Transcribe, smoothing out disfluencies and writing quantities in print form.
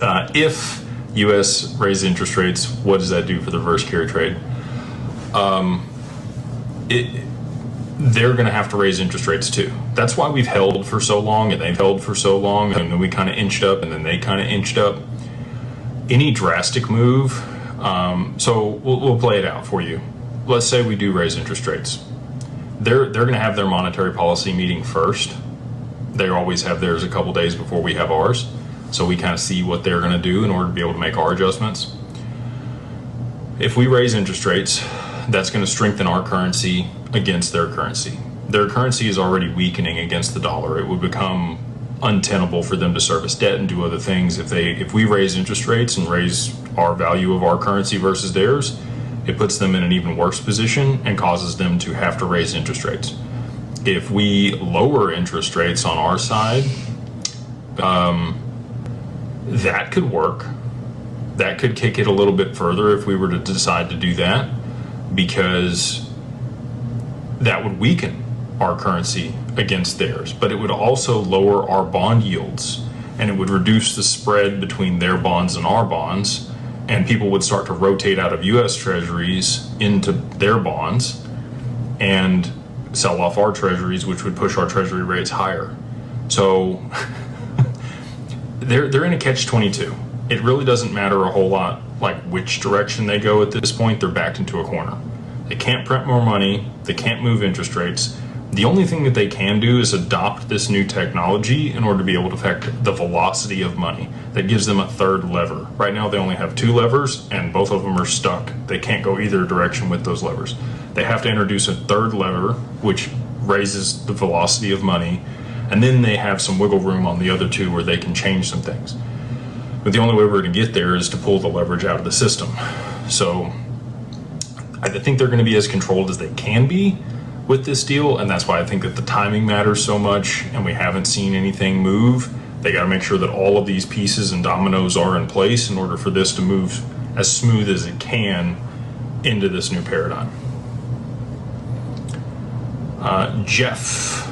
If U.S. raised interest rates, what does that do for the reverse carry trade? They're going to have to raise interest rates too. That's why we've held for so long, and they've held for so long, and then we kind of inched up, and then they kind of inched up. Any drastic move, so we'll play it out for you. Let's say we do raise interest rates. They're going to have their monetary policy meeting first. They always have theirs a couple days before we have ours, so we kind of see what they're going to do in order to be able to make our adjustments. If we raise interest rates, that's going to strengthen our currency against their currency. Their currency is already weakening against the dollar. It would become untenable for them to service debt and do other things if we raise interest rates and raise our value of our currency versus theirs. It puts them in an even worse position and causes them to have to raise interest rates. If we lower interest rates on our side, that could work. That could kick it a little bit further if we were to decide to do that, because that would weaken our currency against theirs, but it would also lower our bond yields, and it would reduce the spread between their bonds and our bonds, and people would start to rotate out of U.S. treasuries into their bonds and sell off our treasuries, which would push our treasury rates higher. So they're in a catch-22. It really doesn't matter a whole lot like which direction they go at this point. They're backed into a corner. They can't print more money. They can't move interest rates. The only thing that they can do is adopt this new technology in order to be able to affect the velocity of money. That gives them a third lever. Right now they only have two levers, and both of them are stuck. They can't go either direction with those levers. They have to introduce a third lever, which raises the velocity of money, and then they have some wiggle room on the other two where they can change some things. But the only way we're going to get there is to pull the leverage out of the system. So I think they're going to be as controlled as they can be with this deal, and that's why I think that the timing matters so much, and we haven't seen anything move. They got to make sure that all of these pieces and dominoes are in place in order for this to move as smooth as it can into this new paradigm. Jeff